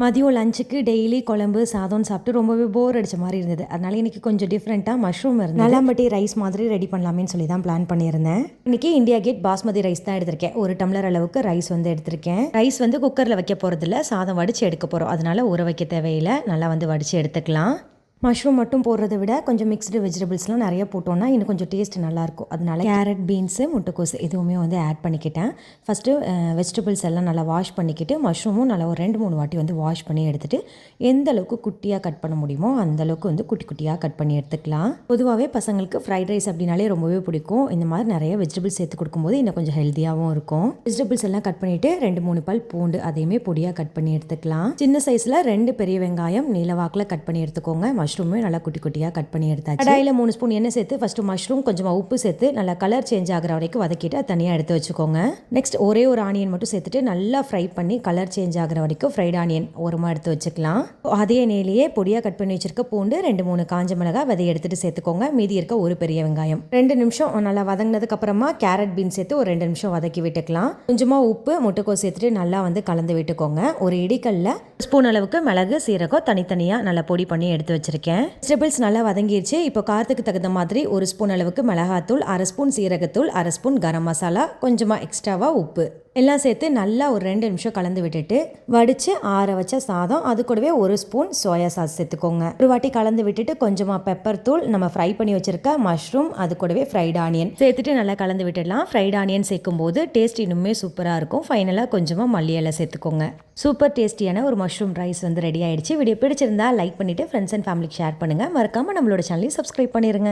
மதியம் லஞ்சுக்கு டெய்லி குழம்பு சாதம் சாப்பிட்டு ரொம்பவே போர் அடிச்ச மாதிரி இருந்தது. அதனால இன்றைக்கி கொஞ்சம் டிஃப்ரெண்ட்டாக மஷ்ரூம் இருந்தது. நல்லாம்பட்டி ரைஸ் மாதிரி ரெடி பண்ணலாமேன்னு சொல்லி தான் பிளான் பண்ணியிருந்தேன். இன்றைக்கி இந்தியா கேட் பாஸ்மதி ரைஸ் தான் எடுத்திருக்கேன். ஒரு டம்ளர் அளவுக்கு ரைஸ் வந்து எடுத்திருக்கேன். ரைஸ் வந்து குக்கரில் வைக்க போகிறதில்ல, சாதம் வடித்து எடுக்க போகிறோம். அதனால் ஊற வைக்க தேவையில்லை, நல்லா வந்து வடித்து எடுத்துக்கலாம். மஷ்ரூம் மட்டும் போடுறத விட கொஞ்சம் மிக்ஸ்டு வெஜிடபிள்ஸ்லாம் நிறைய போட்டோன்னா இன்னும் கொஞ்சம் டேஸ்ட் நல்லாயிருக்கும். அதனால கேரட், பீன்ஸு, முட்டைக்கோஸ் இதுவுமே வந்து ஆட் பண்ணிக்கிட்டேன். ஃபஸ்ட்டு வெஜிடபிள்ஸ் எல்லாம் நல்லா வாஷ் பண்ணிக்கிட்டு மஷ்ரூமும் நல்லா ஒரு 2-3 வாட்டி வந்து வாஷ் பண்ணி எடுத்துகிட்டு எந்த அளவுக்கு குட்டியாக கட் பண்ண முடியுமோ அந்தளவுக்கு வந்து குட்டி குட்டியாக கட் பண்ணி எடுத்துக்கலாம். பொதுவாகவே பசங்களுக்கு ஃப்ரைட் ரைஸ் அப்படின்னாலே ரொம்பவே பிடிக்கும். இந்த மாதிரி நிறைய வெஜிடபிள்ஸ் சேர்த்து கொடுக்கும்போது இன்னும் கொஞ்சம் ஹெல்த்தியாகவும் இருக்கும். வெஜிடபிள்ஸ் எல்லாம் கட் பண்ணிவிட்டு 2-3 பல் பூண்டு அதையுமே பொடியாக கட் பண்ணி எடுத்துக்கலாம். சின்ன சைஸில் 2 பெரிய வெங்காயம் நீளவாக்கில் கட் பண்ணி எடுத்துக்கோங்க. மஷ்ரூமே நல்லா குட்டி குட்டியாக கட் பண்ணி எடுத்தாச்சு. கடாயில் 3 ஸ்பூன் எண்ணெய் சேர்த்து ஃபஸ்ட்டு மஷ்ரூம் கொஞ்சமாக உப்பு சேர்த்து நல்லா கலர் சேஞ்ச் ஆகிற வரைக்கும் வதக்கிட்டு தனியாக எடுத்து வச்சுக்கோங்க. நெக்ஸ்ட் ஒரே ஒரு ஆனியன் மட்டும் சேர்த்துட்டு நல்லா ஃப்ரை பண்ணி கலர் சேஞ்ச் ஆகிற வரைக்கும் ஃப்ரைட் ஆனியன் ஓரமாக எடுத்து வச்சுக்கலாம். அதே எண்ணெயிலேயே பொடியாக கட் பண்ணி வச்சிருக்க பூண்டு 2-3 காஞ்ச மிளகாய் விதையை எடுத்துட்டு சேர்த்துக்கோங்க. மீதி இருக்க ஒரு பெரிய வெங்காயம் 2 நிமிஷம் நல்லா வதங்கினதுக்கு அப்புறமா கேரட் பீன்ஸ் சேர்த்து ஒரு 2 நிமிஷம் வதக்கி விட்டுக்கலாம். கொஞ்சமாக உப்பு முட்டைக்கோஸ் சேர்த்துட்டு நல்லா வந்து கலந்து விட்டுக்கோங்க. ஒரு இடிக்கல்ல ஸ்பூன் அளவுக்கு மிளகு சீரகம் தனித்தனியாக நல்லா பொடி பண்ணி எடுத்து வச்சிருக்கேன். வெஜிடபிள்ஸ் நல்லா வதங்கிடுச்சு. இப்போ காரத்துக்கு தகுந்த மாதிரி 1 ஸ்பூன் அளவுக்கு மிளகாத்தூள், 1/2 ஸ்பூன் சீரகத்தூள், 1/2 ஸ்பூன் கரம் மசாலா, கொஞ்சமாக எக்ஸ்ட்ராவாக உப்பு எல்லாம் சேர்த்து நல்லா ஒரு 2 நிமிஷம் கலந்து விட்டுட்டு வடித்து ஆற வச்ச சாதம் அது கூடவே 1 ஸ்பூன் சோயா சாஸ் சேர்த்துக்கோங்க. ஒரு வாட்டி கலந்து விட்டுட்டு கொஞ்சமாக பெப்பர் தூள், நம்ம ஃப்ரை பண்ணி வச்சிருக்க மஷ்ரூம் அது கூடவே ஃப்ரைட் ஆனியன் சேர்த்துட்டு நல்லா கலந்து விட்டுடலாம். ஃப்ரைட் ஆனியன் சேர்க்கும் போது டேஸ்ட் இன்னுமே சூப்பராக இருக்கும். ஃபைனலாக கொஞ்சமாக மல்லி இலை சேர்த்துக்கோங்க. சூப்பர் டேஸ்டியான ஒரு மஷ்ரூம் ரைஸ் வந்து ரெடி ஆயிடுச்சு. வீடியோ பிடிச்சிருந்தா லைக் பண்ணிவிட்டு ஃப்ரெண்ட்ஸ் அண்ட் ஃபேமிலிக்கு ஷேர் பண்ணுங்கள். மறக்காமல் நம்மளோட சேனலையும் சப்ஸ்கிரைப் பண்ணிடுங்க.